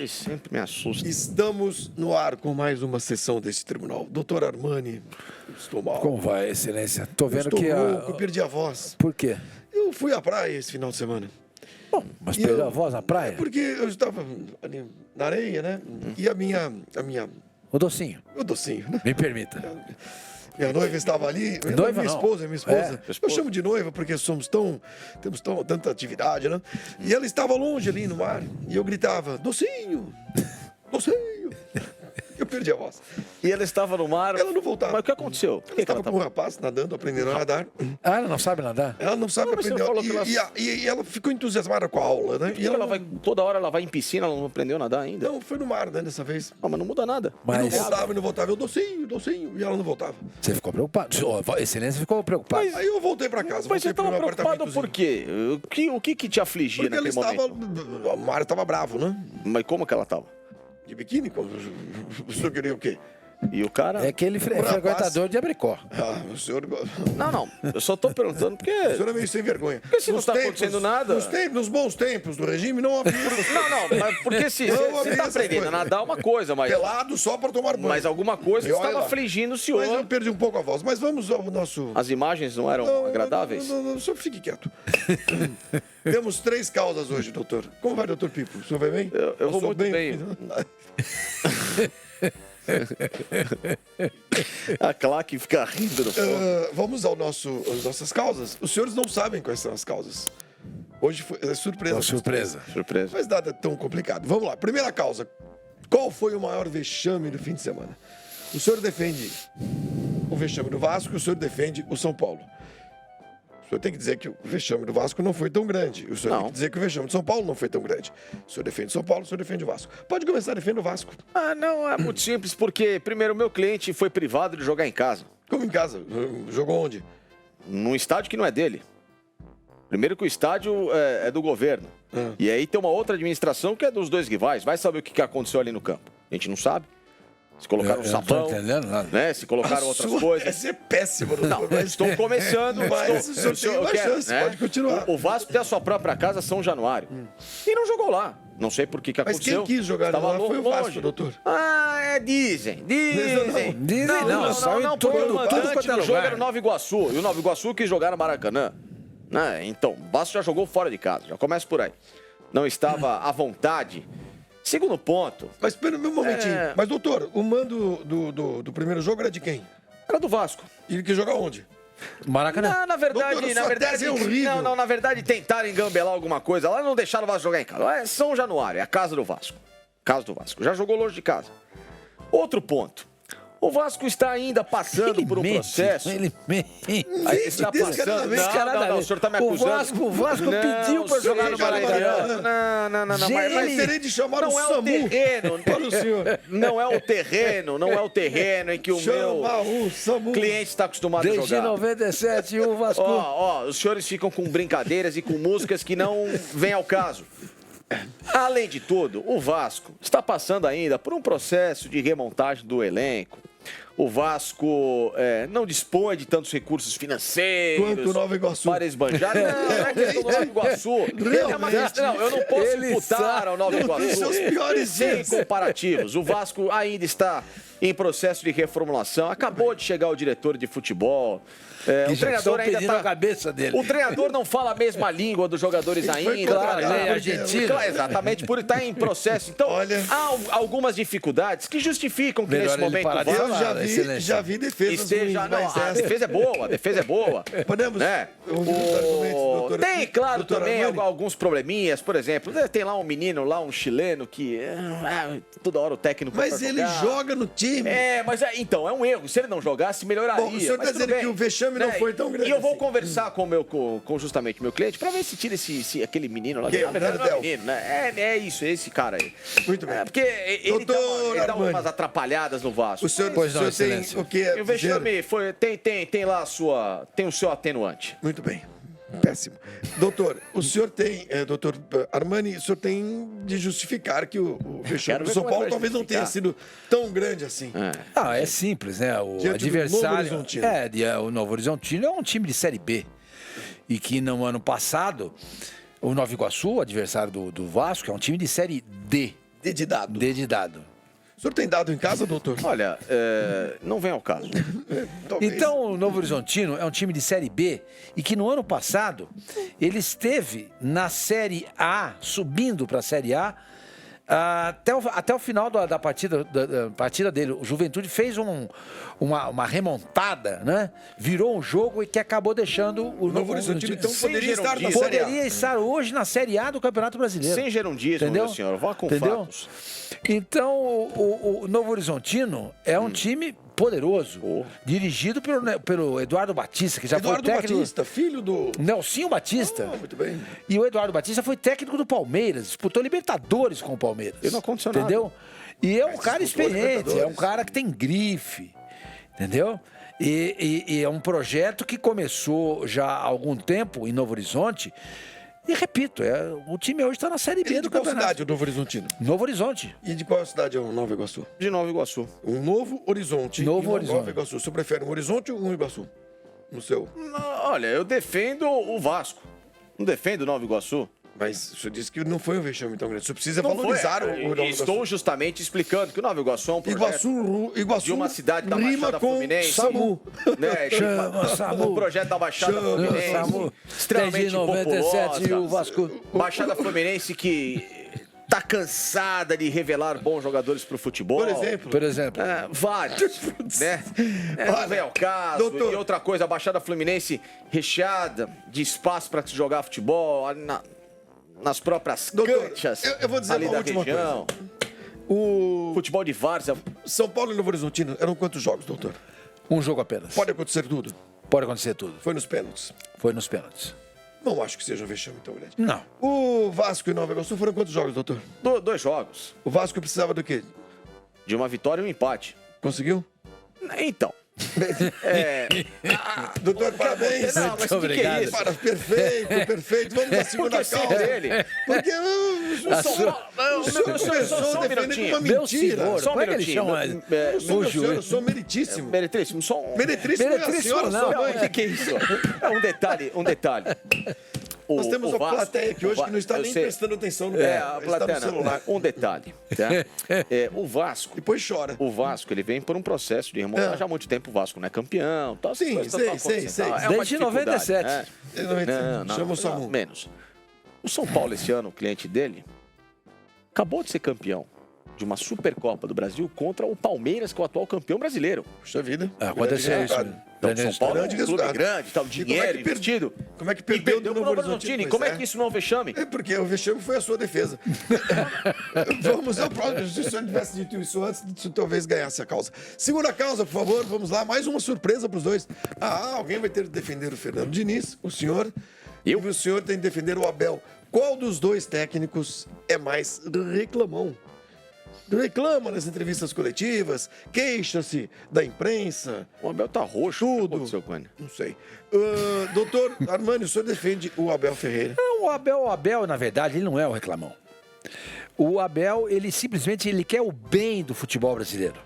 Ele sempre me assusta. Estamos no ar com mais uma sessão desse tribunal. Doutor Armani, estou mal. Como vai, excelência? Tô vendo Estou que rouco, eu perdi a voz. Por quê? Eu fui à praia esse final de semana. Bom, mas E perdeu a voz na praia? Porque eu estava ali na areia, né? E a minha... O docinho, O docinho, né? me permita. Minha noiva estava ali. Noiva minha não. esposa, minha esposa. É, Eu chamo de noiva porque temos tanta atividade, né? E ela estava longe ali no mar. E eu gritava, docinho, docinho. Eu perdi a voz. E ela estava no mar. Ela não voltava. Mas o que aconteceu? Por Ela que que estava com um rapaz nadando, aprendendo a nadar. Ah, ela não sabe nadar? Ela não sabe Mas você aprender. falou que ela- E ela ficou entusiasmada com a aula, né? E ela vai, toda hora ela vai em piscina, ela não aprendeu a nadar ainda? Não, foi no mar, né, dessa vez. Ah, mas não muda nada. E não Mas voltava, e não voltava. Eu, docinho, docinho. E ela não voltava. você ficou preocupado. Ô, excelência ficou preocupado. Aí eu voltei pra casa. Mas você voltei pro estava meu preocupado apartamentozinho. por quê? O que te afligia Porque ela naquele estava... momento? O mar estava bravo, né? Mas como que ela estava? De biquíni? O senhor queria o quê? E o cara... É que ele é rapaz- frequentador de Abricó. Ah, o senhor... Não. Eu só tô perguntando porque... O senhor é meio sem vergonha. Porque se não está acontecendo nada- Nos bons tempos do regime, não havia... Não, mas porque se Não, você eu está essas aprendendo a coisas. nadar é uma coisa, mas... Pelado só para tomar banho. Mas alguma coisa E olha estava lá. afligindo o Mas eu senhor. perdi um pouco a voz. Mas vamos ao nosso... As imagens não eram agradáveis? Não, só fique quieto. Temos 3 causas hoje, doutor. Como vai, doutor Pipo? O senhor vai bem? Eu vou Passou muito bem. A claque fica rindo no fundo. Vamos às nossas causas. Os senhores não sabem quais são as causas. Hoje é surpresa. Uma surpresa. Surpresa. Mas nada tão complicado. Vamos lá. Primeira causa. Qual foi o maior vexame do fim de semana? O senhor defende o vexame do Vasco, o senhor defende o São Paulo. O senhor tem que dizer que o vexame do Vasco não foi tão grande. O senhor Não. tem que dizer que o vexame do São Paulo não foi tão grande. O senhor defende o São Paulo, o senhor defende o Vasco. Pode começar defendendo o Vasco. Ah, não, é muito simples, porque primeiro o meu cliente foi privado de jogar em casa. Como em casa? Jogou onde? Num estádio que não é dele. Primeiro que o estádio é do governo. E aí tem uma outra administração que é dos dois rivais. Vai saber o que aconteceu ali no campo. A gente não sabe. Se colocaram Eu não tô sabão, entendendo nada. né? Se colocaram outras coisas. Essa é péssima, doutor. Não, estou começando. Mas o senhor tem uma chance, pode continuar. O Vasco tem a sua própria casa São Januário. E não jogou lá. Não sei por que Mas aconteceu. quem quis jogar Tava lá foi o Vasco, longe. doutor. Ah, dizem. Dizem não, saiu em porque tudo o mandante quanto é do jogo lugar. era o Nova Iguaçu. E o Nova Iguaçu quis jogar no Maracanã. Né? Então, o Vasco já jogou fora de casa. Já começa por aí. Não estava à vontade. Segundo ponto, Mas espera um momentinho. Mas, doutor, o mando do primeiro jogo era de quem? era do Vasco. E ele quis jogar onde? Maracanã. Não, na verdade, Doutor, sua tese é horrível. na verdade, tentaram engambelar alguma coisa lá, não deixaram o Vasco jogar em casa. É São Januário, é a casa do Vasco. Casa do Vasco. Já jogou longe de casa. Outro ponto. O Vasco está ainda passando por um processo. Ele mente. Aí está passando. Não, o senhor está me acusando. O Vasco pediu para jogar no Maracanã. Não. Mas Terei de chamar não o é o SAMU terreno. para o senhor. Não é o terreno em que o meu Chama o SAMU. cliente está acostumado a Desde jogar. 97, o Vasco... Ó, os senhores ficam com brincadeiras e com músicas que não vêm ao caso. Além de tudo, o Vasco está passando ainda por um processo de remontagem do elenco. O Vasco não dispõe de tantos recursos financeiros. Quanto o Nova Iguaçu. Para esbanjar. Não é questão do Nova Iguaçu. É uma questão, não, eu não posso Ele imputar sabe. ao Nova Iguaçu. Tem seus piores Sem dias. comparativos. O Vasco ainda está em processo de reformulação. Acabou de chegar o diretor de futebol. O treinador ainda pedindo a está... cabeça dele. O treinador não fala a mesma língua dos jogadores Foi ainda. contratado Claro, Argentina. Claro, exatamente, por estar em processo. Então, Olha. há algumas dificuldades que justificam que Melhor nesse ele momento parar o de Vasco falar. Excelência. Já vi defesas esteja... ruins, Não, mas a essa- defesa é boa. Podemos Né? ouvir os argumentos, doutor? Tem, claro, Doutor também Armani? alguns probleminhas. Por exemplo, tem lá um menino, lá um chileno, que toda hora o técnico... Mas pra ele jogar. joga no time. Mas então, é um erro. Se ele não jogasse, melhoraria. Bom, o senhor Mas tá tudo dizendo bem, que o vexame não foi tão grande E eu vou assim. conversar com justamente o meu cliente pra ver se tira aquele menino lá. Que? Na verdade, não é Del? menino, né? É isso, é esse cara aí. Muito bem. Porque ele Doutor dá Armani. umas atrapalhadas no Vasco. O senhor, Pois não, o senhor tem excelência. o que E o dizer? vexame tem lá a sua... Tem o seu atenuante. Muito bem. Péssimo. Doutor, o senhor tem, doutor Armani, o senhor tem de justificar que o vexame Quero do ver São como é que Paulo vai talvez não tenha justificar. sido tão grande assim. É simples, né? O Diante do Novo adversário. Horizontino. O Novo Horizontino é um time de Série B. E que no ano passado, o Nova Iguaçu, adversário do Vasco, é um time de Série D. D de dado. D de dado. O senhor tem dado em casa, doutor? Olha, não vem ao caso. Talvez. Então, o Novo Horizontino é um time de Série B e que no ano passado ele esteve na Série A, subindo para a Série A, até o final da partida dele. O Juventude fez uma remontada, né? Virou um jogo e que acabou deixando o Novo Horizontino, então, sem poderia estar na Gerondino. Série A. Poderia estar hoje na Série A do Campeonato Brasileiro. Sem gerundismo, Entendeu? meu senhor. Vá com Entendeu? fatos. Então, o Novo Horizontino é um time poderoso, dirigido pelo Eduardo Batista, que já Eduardo foi técnico... Batista, filho do... Nelsinho Batista. Muito bem. E o Eduardo Batista foi técnico do Palmeiras, disputou Libertadores com o Palmeiras. E não aconteceu nada. Entendeu? E é um cara disputou experiente, é um Libertadores. cara que tem grife, entendeu? E é um projeto que começou já há algum tempo em Novo Horizonte. E repito, o time hoje está na Série B E do de qual campeonato. cidade, o Novo Horizontino? Novo Horizonte. E de qual cidade é o Nova Iguaçu? De Nova Iguaçu. Um Novo Horizonte. Novo e Horizonte. Nova Iguaçu. O senhor prefere um Horizonte ou um Iguaçu? No seu. Olha, eu defendo o Vasco. Não defendo o Nova Iguaçu. Mas o senhor disse que não foi um vexame tão grande. O senhor precisa Não valorizar foi. o Nova Estou Iguaçu. justamente explicando que o Nova Iguaçu é um projeto Iguaçu de uma cidade da rima Baixada com Fluminense. SAMU. Né? Chama, SAMU. Um projeto da Baixada Chama, Fluminense. SAMU. Extremamente Desde 97 populosa. o Vasco... Baixada Fluminense que tá cansada de revelar bons jogadores pro futebol. Por exemplo. Vários, né? Não vem ao caso. Doutor. E outra coisa, a Baixada Fluminense recheada de espaço para se jogar futebol nas próprias Doutor, canchas eu vou dizer ali uma da última região. O Futebol de várzea. São Paulo e Novo Horizontino eram quantos jogos, doutor? Um jogo apenas. Pode acontecer tudo. Pode acontecer tudo. Foi nos pênaltis. Foi nos pênaltis. Não acho que seja um vexame tão grande. Não. O Vasco e Nova Iguaçu foram quantos jogos, doutor? 2 jogos. O Vasco precisava do quê? De uma vitória e um empate. Conseguiu? Então. Doutor, parabéns. Não, mas o que é obrigado. isso? Perfeito. Vamos à segunda Porque sempre causa. ele. Porque o senhor começou defendendo uma Meu mentira. senhor, Só um como é que ele minutinho. chama ele? Eu sou meu juiz. senhor, eu sou meritíssimo. Meretríssimo, só um... Meretríssimo é a Meretríssimo senhora, não, sua mãe. O que é isso? É um detalhe. Nós temos o uma Vasco- plateia aqui hoje que não está eu nem sei. prestando atenção no A está plateia no não. celular. Um detalhe. Tá? O Vasco... Depois chora. O Vasco, ele vem por um processo de remontagem há muito tempo. O Vasco não é campeão. Tal, essas Sim, coisas sei, tão acontecendo, sei. tal. É uma Desde dificuldade, 97. né? Chama o SAMU. Menos. O São Paulo, esse ano, o cliente dele, acabou de ser campeão de uma Supercopa do Brasil contra o Palmeiras, que é o atual campeão brasileiro. Puxa vida. Aconteceu isso. Então, São Paulo é um Grande clube resultado. grande, tal, dinheiro investido. Como é que E perdeu perdeu do pro Novo Novo Horizontino. Horizontino? Como é Pois que isso não é um vexame? É porque o vexame foi a sua defesa. Vamos ao próximo. Se o senhor tivesse dito isso antes, o senhor talvez ganhasse a causa. Segunda causa, por favor. Vamos lá. Mais uma surpresa para os dois. Alguém vai ter que defender o Fernando Diniz, o senhor. Eu? E o senhor tem que defender o Abel. Qual dos dois técnicos é mais reclamão? Reclama nas entrevistas coletivas, queixa-se da imprensa. O Abel tá roxo. Tudo. O que aconteceu com ele? Não sei. Doutor Armani, o senhor defende o Abel Ferreira? Não, o Abel, na verdade, ele não é o reclamão. O Abel, ele simplesmente ele quer o bem do futebol brasileiro.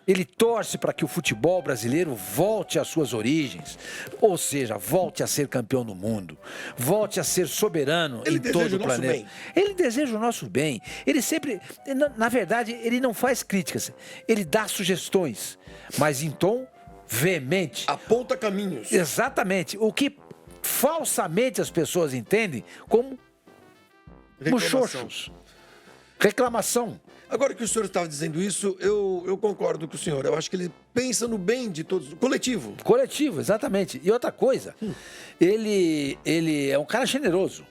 Ele torce para que o futebol brasileiro volte às suas origens, ou seja, volte a ser campeão do mundo, volte a ser soberano Ele em deseja todo o o nosso planeta. bem. Ele deseja o nosso bem. Ele sempre, na verdade, ele não faz críticas, ele dá sugestões, mas em tom veemente. Aponta caminhos. Exatamente. O que falsamente as pessoas entendem como Reclamação. muxoxos. Reclamação. Agora que o senhor estava dizendo isso, eu concordo com o senhor. Eu acho que ele pensa no bem de todos, coletivo. Coletivo, exatamente. E outra coisa, ele é um cara generoso.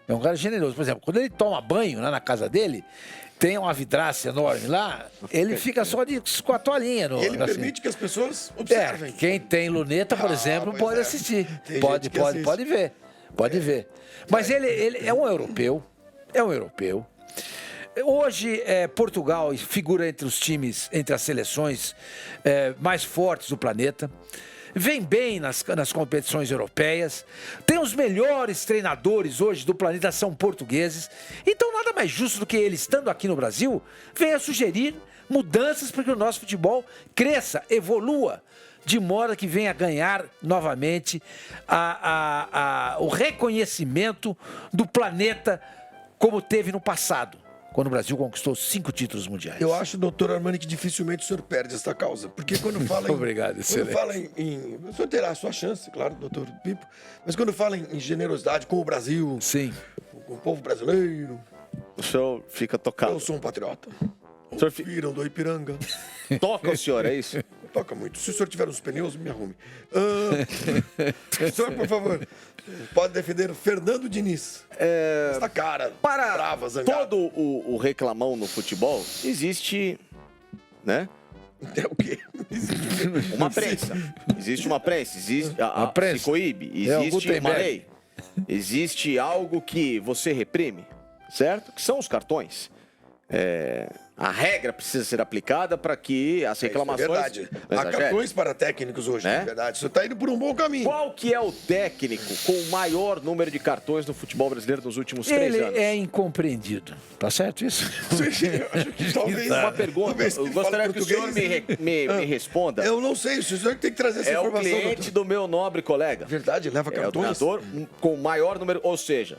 É um cara generoso. Por exemplo, quando ele toma banho lá na casa dele, tem uma vidraça enorme lá, ele fica só com a toalhinha. Ele assim. permite que as pessoas observem. Quem tem luneta, por exemplo, pois pode é. assistir. Tem Pode, gente que pode, assiste. pode ver. Pode ver. Mas ele é um europeu. É um europeu. Hoje, Portugal figura entre os times, entre as seleções mais fortes do planeta. Vem bem nas competições europeias. Tem os melhores treinadores hoje do planeta, são portugueses. Então, nada mais justo do que ele, estando aqui no Brasil, venha sugerir mudanças para que o nosso futebol cresça, evolua, de modo que venha ganhar novamente o reconhecimento do planeta como teve no passado. quando o Brasil conquistou 5 títulos mundiais. Eu acho, doutor Armani, que dificilmente o senhor perde esta causa. Porque quando fala em... Obrigado, quando excelente. fala o senhor terá a sua chance, claro, doutor Pipo. Mas quando fala em generosidade com o Brasil, Sim. com o povo brasileiro, O senhor fica tocado. eu sou um patriota. O senhor Viram do Ipiranga. toca o senhor, é isso? Toca muito. Se o senhor tiver uns pneus, me arrume. Senhor, por favor, pode defender Fernando Diniz. Esta cara Para brava, zangada. todo o reclamão no futebol, existe, né? É o quê? Uma prensa. Existe uma prensa. Existe A prensa. se coíbe. É o Existe uma Gutenberg. lei. Existe algo que você reprime, certo? Que são os cartões. A regra precisa ser aplicada para que as reclamações... É verdade. não Há exagere. cartões para técnicos hoje, Né? é verdade. O senhor está indo por um bom caminho. Qual que é o técnico com o maior número de cartões no futebol brasileiro nos últimos 3 Ele anos? é incompreendido. Tá certo isso? Eu acho que talvez Uma pergunta. talvez Eu ele gostaria fale que o senhor me responda. Eu não sei, o senhor que tem que trazer essa É o informação. cliente doutor. do meu nobre colega. Verdade, leva É o cartões? treinador com o maior número, ou seja,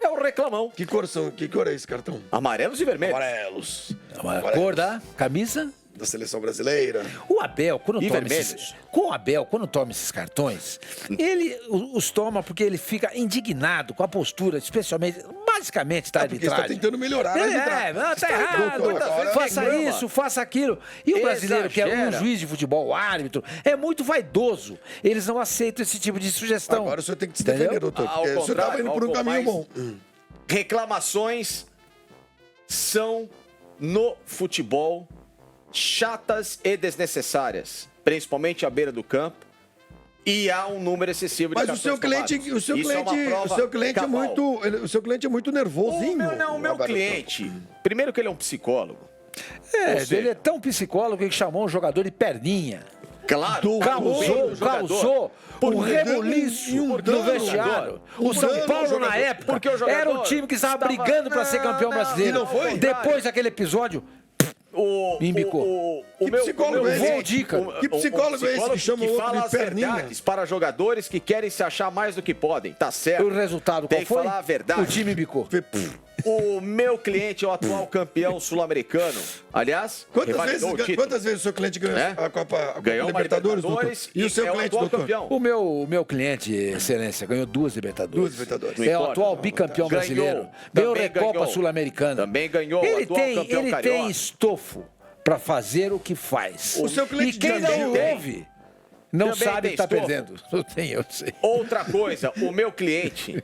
é o reclamão. Que cor são? Que cor é esse cartão? Amarelos e vermelhos. Amarelos. A cor da camisa. Da seleção brasileira. O Abel, quando E toma vermelhos. com o Abel, quando toma esses cartões, ele os toma porque ele fica indignado com a postura, especialmente, basicamente, da Porque está arbitragem. tentando melhorar a arbitragem. Tá errado, Doutor, agora faça reclama. isso, faça aquilo. E o brasileiro, que é um Exagera. juiz de futebol, o árbitro, é muito vaidoso. Eles não aceitam esse tipo de sugestão. Agora o senhor tem que se Entendeu? defender, doutor. Ao Porque o senhor estava contrário, indo por um ao caminho mais- bom. Reclamações são, no futebol, chatas e desnecessárias, principalmente à beira do campo, e há um número excessivo de Mas o cartões seu cliente, tomados. o seu Isso é uma cliente, prova o seu cliente é cabal. muito, o seu cliente é muito nervosinho. O meu Roberto. cliente, primeiro que ele é um psicólogo. É, Ou seja- ele é tão psicólogo que chamou um jogador de perninha. Claro, Causou um rebuliço um no dano, vestiário. um O São dano ao Paulo, jogador. na época, Porque o jogador era um time que estava estava- brigando para ser campeão Não, brasileiro. e não foi? Depois daquele episódio, Embicou. Que psicólogo é esse? Vou dica. Que psicólogo é esse que chama o outro fala de as perninha? verdades para jogadores que querem se achar mais do que podem, tá certo? o resultado Tem qual que foi? falar a verdade. O time embicou. O meu cliente é o atual campeão sul-americano. Aliás, revalidou o título. Quantas vezes o seu cliente ganhou Né? a Copa Ganhou uma Libertadores, doutor? Libertadores E o seu é o cliente, atual doutor? campeão. O meu cliente, excelência, ganhou 2 Libertadores. 2 Libertadores. Não É o importa. atual bicampeão Ganhou. brasileiro. Ganhou Também Recopa ganhou. Sul-Americana. Também ganhou o Ele atual campeão ele carioca. tem estofo para fazer o que faz. O seu cliente e quem também não tem. ouve não Também sabe tem que está estofo. perdendo. Eu tenho, eu sei. Outra coisa, o meu cliente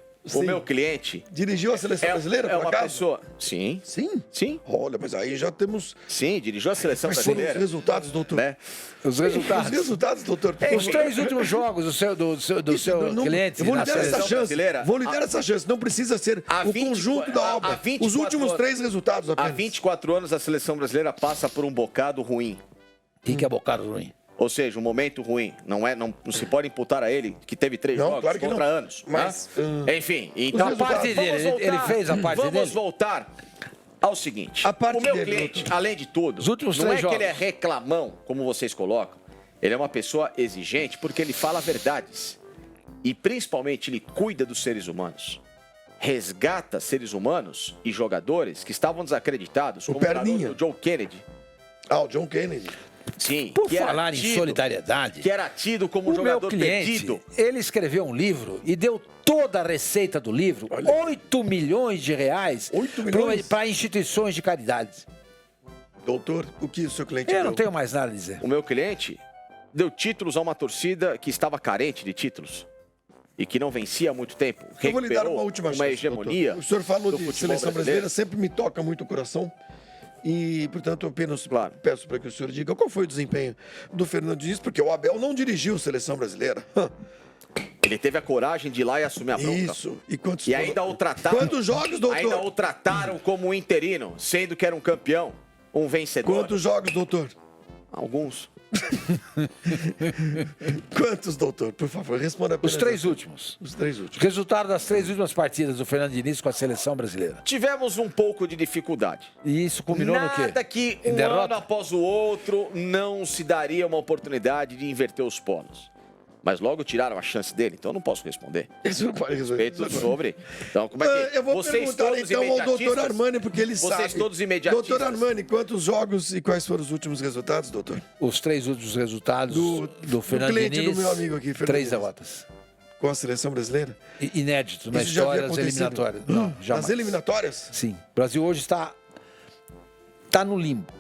Dirigiu a seleção brasileira, é por uma acaso? pessoa... Sim, Sim? sim, Olha, mas aí já temos... sim, dirigiu a seleção Quais foram os brasileira. resultados, doutor? Né? Os Os resultados. resultados, doutor. por Os favor. 3 últimos jogos do seu Não- cliente eu vou lhe na dar essa seleção. chance. brasileira. Vou lhe dar essa chance. Não precisa ser Há o 20 conjunto da há obra. 24 Os últimos 3 resultados Há apenas. 24 anos a seleção brasileira passa por um bocado ruim. Quem que é bocado ruim? Ou seja, um momento ruim. Não se pode imputar a ele que teve 3 Não, jogos claro que contra não. anos. Mas, né? Enfim, então os resultados- parte dele, ele fez a parte vamos dele? voltar ao seguinte. A parte o meu dele, cliente, doutor. além de tudo, Os últimos não 3 é que ele é jogos. reclamão, como vocês colocam. Ele é uma pessoa exigente porque ele fala verdades. E principalmente ele cuida dos seres humanos. Resgata seres humanos e jogadores que estavam desacreditados, como o Perninha. garoto Joe Kennedy. Ah, o John Kennedy. Sim, Por que era falar em tido- solidariedade, Que era tido como um o meu jogador cliente, perdido. ele escreveu um livro e deu toda a receita do livro, Olha. 8 milhões de reais 8 milhões? para instituições de caridade. Doutor, o que o seu cliente Eu não deu? tenho mais nada a dizer. O meu cliente deu títulos a uma torcida que estava carente de títulos e que não vencia há muito tempo. Eu vou lhe dar Recuperou uma última chance, hegemonia. doutor. O senhor falou do de futebol seleção brasileira, sempre me toca muito o coração. E, portanto, eu apenas Claro. peço para que o senhor diga qual foi o desempenho do Fernando Diniz, porque o Abel não dirigiu a seleção brasileira. Ele teve a coragem de ir lá e assumir a bronca. Isso. E quantos E ainda o trataram. Quantos jogos, doutor? Ainda o trataram como um interino, sendo que era um campeão, um vencedor. Quantos jogos, doutor? Alguns. Quantos, doutor? Por favor, responda apenas. Os 3 essa. últimos. Os 3 últimos. Resultado das 3 últimas partidas do Fernando Diniz com a seleção brasileira. Tivemos um pouco de dificuldade. E isso culminou no quê? Nada que Em um derrota? ano após o outro não se daria uma oportunidade de inverter os polos. Mas logo tiraram a chance dele, então eu não posso responder. Isso não pode resolver. Respeito sobre. Então, como é que. Eu vou vocês perguntar todos então ao imediatistas? doutor Armani, porque ele sabe. Vocês todos imediatistas. Doutor Armani, quantos jogos e quais foram os últimos resultados, doutor? Os 3 últimos resultados do Fernando cliente Diniz, do meu amigo aqui, Fernando 3 Diniz. derrotas. Com a seleção brasileira? Inédito na Isso já havia história das acontecido? eliminatórias. Não, jamais. Nas eliminatórias? Sim. O Brasil hoje está no limbo.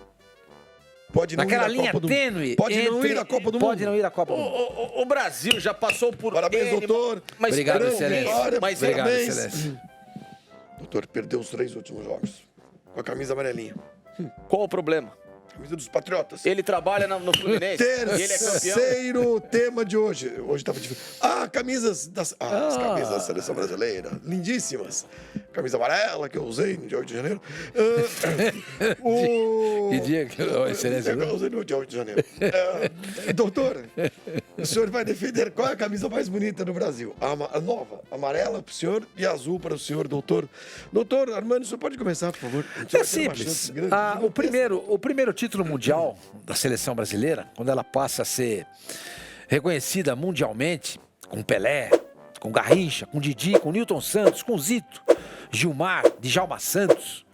Pode não Naquela ir à linha Copa do tênue. Pode não ir à Copa do Pode Mundo. não ir à Copa do Mundo. O Brasil já passou por. Parabéns, doutor. Mas Obrigado, grande excelência. vitória, mas Obrigado, parabéns. excelência. Doutor, perdeu os 3 últimos jogos. Com a camisa amarelinha. qual o problema? Camisa dos Patriotas. Ele trabalha no Fluminense. E ele é campeão. Terceiro tema de hoje. Hoje estava difícil. Camisas as camisas da seleção brasileira. Lindíssimas. Camisa amarela que eu usei no dia 8 de janeiro. Que dia que excelência. Eu usei no dia 8 de janeiro. Doutor, o senhor vai defender qual é a camisa mais bonita no Brasil? A nova, amarela para o senhor e azul para o senhor, doutor. Doutor Armani, o senhor pode começar, por favor? É simples. O primeiro título mundial da seleção brasileira, quando ela passa a ser reconhecida mundialmente, com Pelé, com Garrincha, com Didi, com Nilton Santos, com Zito, Gilmar, Djalma Santos,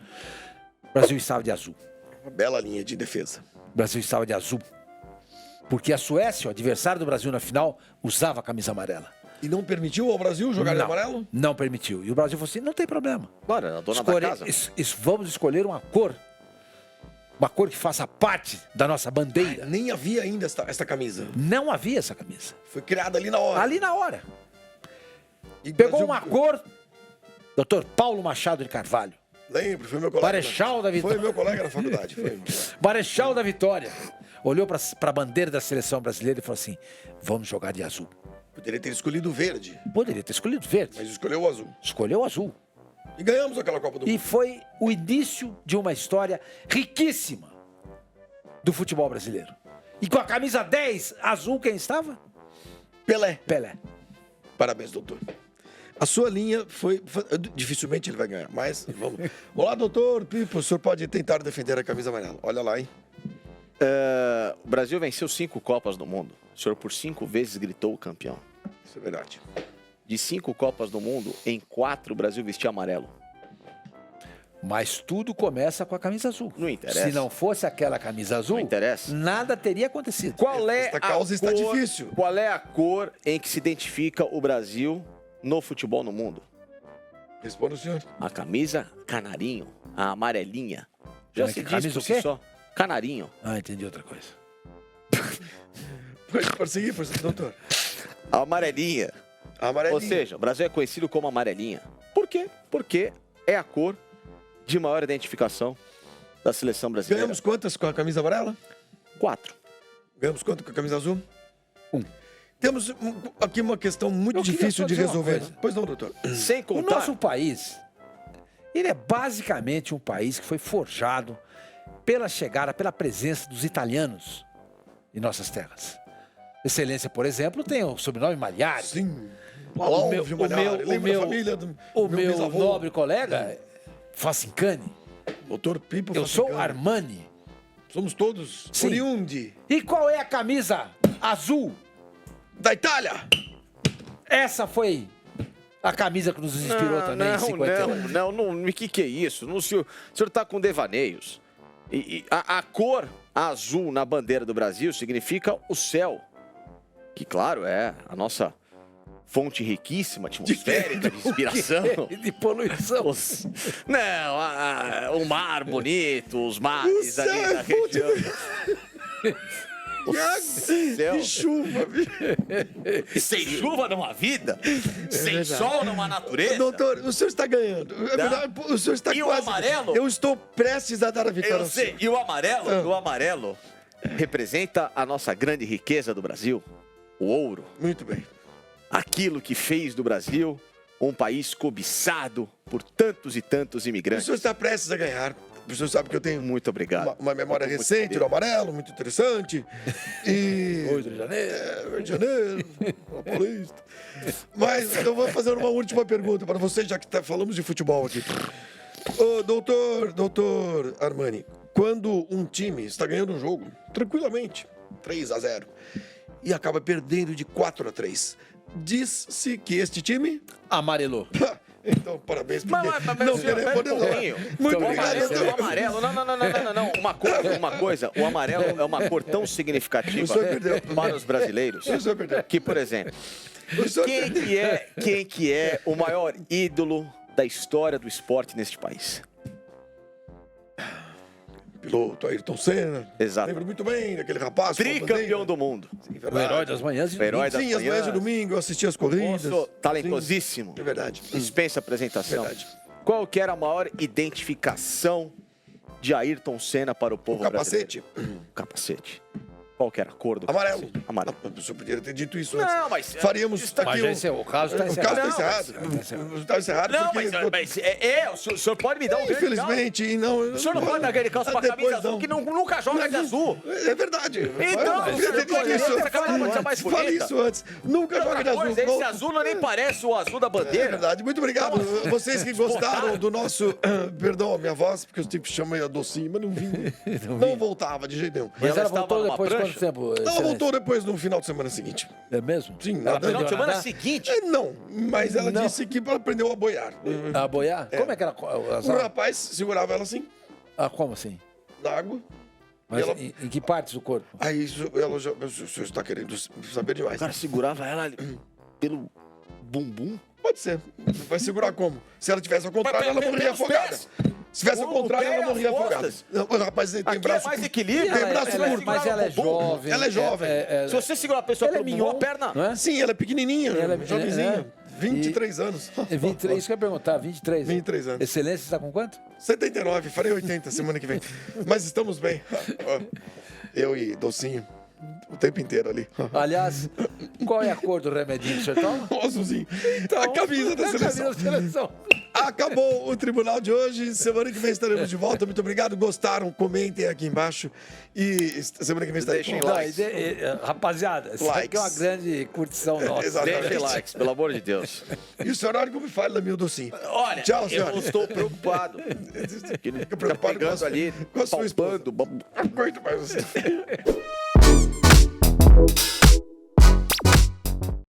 o Brasil estava de azul. Uma bela linha de defesa. O Brasil estava de azul. Porque a Suécia, o adversário do Brasil na final, usava a camisa amarela. E não permitiu ao Brasil jogar de amarelo? Não permitiu. E o Brasil falou assim, não tem problema. Claro, a dona da casa. Vamos escolher uma cor que faça parte da nossa bandeira. Nem havia ainda esta camisa. Não havia essa camisa. Foi criada ali na hora. Ali na hora. E Pegou Brasil- uma cor, Dr. Paulo Machado de Carvalho, Lembro, foi meu colega. Marechal da Vitória. Foi meu colega na faculdade. Foi. Marechal da Vitória, olhou para a bandeira da seleção brasileira e falou assim, vamos jogar de azul. Poderia ter escolhido o verde, Poderia ter escolhido verde. mas escolheu o azul. Escolheu o azul. E ganhamos aquela Copa do E Mundo. foi o início de uma história riquíssima do futebol brasileiro. E com a camisa 10 azul, quem estava? Pelé. Pelé. Parabéns, doutor. A sua linha foi... Dificilmente ele vai ganhar, mas vamos. Olá, doutor Pipo. O senhor pode tentar defender a camisa amarela. Olha lá, hein? O Brasil venceu 5 Copas do Mundo. O senhor por 5 vezes gritou o campeão. Isso é verdade. De 5 Copas do Mundo, em 4 o Brasil vestia amarelo. Mas tudo começa com a camisa azul. Não interessa. Se não fosse aquela camisa azul, Não interessa. nada teria acontecido. Qual é Esta causa está difícil. Qual é a cor em que se identifica o Brasil no futebol no mundo? Responda o senhor. A camisa canarinho, a amarelinha. Já Mas se que diz camisa por o si quê? só. Canarinho. Ah, entendi outra coisa. Pode prosseguir, doutor. A amarelinha. A amarelinha. Ou seja, o Brasil é conhecido como amarelinha. Por quê? Porque é a cor de maior identificação da seleção brasileira. Ganhamos quantas com a camisa amarela? 4. Ganhamos quanto com a camisa azul? 1. Temos aqui uma questão muito Eu queria difícil só de dizer uma resolver. coisa. Pois não, doutor. Sem O contar... nosso país, ele é basicamente um país que foi forjado pela chegada, pela presença dos italianos em nossas terras. Excelência, por exemplo, tem o sobrenome Magliari. Sim. O meu- Alves Malhari. o Lembra meu- da família do O meu bisavô? nobre colega, Facincani. Doutor Pipo Eu sou Facincani. Armani. Somos todos Sim. oriundi E qual é a camisa azul? da Itália. Essa foi a camisa que nos inspirou também em 51. Não, o que é isso? O senhor está com devaneios. A cor azul na bandeira do Brasil significa o céu. Que, claro, é a nossa fonte riquíssima, atmosférica, de inspiração. De poluição. O mar bonito, os mares O ali céu na é fonte região. O céu. E chuva, viu? Sem chuva não há vida, sem sol não há natureza. Doutor, o senhor está ganhando. É verdade, o senhor está E o quase... amarelo? Eu estou prestes a dar a vitória Eu ao sei, senhor. e o amarelo representa a nossa grande riqueza do Brasil, o ouro. Muito bem. Aquilo que fez do Brasil um país cobiçado por tantos e tantos O imigrantes. senhor está prestes a ganhar. O senhor sabe que eu tenho Muito obrigado. uma memória Muito recente feliz. do amarelo, muito interessante. E... 8 de janeiro. Rio de Janeiro, Paulista. Mas eu vou fazer uma última pergunta para você, já que falamos de futebol aqui. Ô, doutor Armani, quando um time está ganhando um jogo, tranquilamente, 3-0, e acaba perdendo de 4-3. Diz-se que este time... Amarelou. Então, parabéns, porque Mas, não senhor, queremos pera um poder pouquinho. Muito O obrigado. amarelo, não. Uma coisa, o amarelo é uma cor tão significativa O senhor perdeu. para os brasileiros O senhor perdeu. que, por exemplo, O senhor quem que é o maior ídolo da história do esporte neste país? Piloto Ayrton Senna. Exato. Lembro muito bem daquele rapaz. Tricampeão do mundo. Sim, O verdade. herói das manhãs e O herói das Sim, as manhãs de domingo, eu assistia as corridas. Moço talentosíssimo. Sim, é verdade. Dispensa apresentação. Verdade. Qual que era a maior identificação de Ayrton Senna para o povo capacete. brasileiro? Capacete. Qual que era a cor do Amarelo. capacete? Amarelo. Não, o senhor poderia ter dito isso antes. Não, mas... Faríamos Está aqui Mas esse é o caso está O encerrado. caso está Não, encerrado. Está encerrado Não, porque... o senhor pode me dar um grande calço. Infelizmente, não... O senhor não pode dar grande calço para a camisa azul, que nunca joga de azul. É verdade. Então, Mas você você pode tem dizer isso. essa camisa pode ser mais Fale bonita. isso antes. Nunca joga de azul. Coisa, esse Pronto. azul não nem parece o azul da É bandeira. verdade. Muito obrigado. Vocês que gostaram do nosso... Perdão a minha voz, porque eu sempre chamei a docinho, mas não vinha. Não voltava de jeito nenhum. Mas Ela ela estava voltou numa depois de prancha? quanto tempo? Ela Excelência? voltou depois no final de semana seguinte. É mesmo? Sim, Ela nadando. aprendeu Final de a semana nadar? seguinte. Não, mas ela disse que aprendeu a boiar. A boiar? Como é que era? O rapaz segurava ela assim, Ah, como assim? na água. Mas ela- em que partes do corpo? Aí ela já... O senhor está querendo saber demais. O cara segurava ela ali pelo bumbum. Pode ser. Vai segurar como? Se ela tivesse ao contrário, ela morreria pelos afogada. pés. Se tivesse ao O contrário, pé, ela morria as afogada. costas. Não, o rapaz tem Aqui braço... é mais equilíbrio. Tem braço curto. Mas ela é jovem. Ela é jovem. Se você segurar a pessoa Ela é pelo bumbum, a mignon, perna... não é? Sim, ela é pequenininha, Ela é- jovenzinha. é. 23 anos. É 23, isso que eu ia perguntar, 23. 23 anos. Excelência está com quanto? 79, farei 80 semana que vem. Mas estamos bem. Eu e Docinho, o tempo inteiro ali. Aliás, qual é a cor do remedinho que o senhor toma? Azulzinho. A camisa da A seleção. camisa da seleção. Acabou o tribunal de hoje. Semana que vem estaremos de volta. Muito obrigado. Gostaram? Comentem aqui embaixo. E semana que vem estaremos Deixem de volta. like. Rapaziada, isso aqui é uma Likes. grande curtição nossa. Exatamente. Deixem likes, pelo amor de Deus. E o senhor Orgo me fala, meu docinho. Olha, Tchau, eu senhora. não estou preocupado. Ele Fica fica preocupado com pegando ali, com a sua esposa. palpando. Aguento mais você.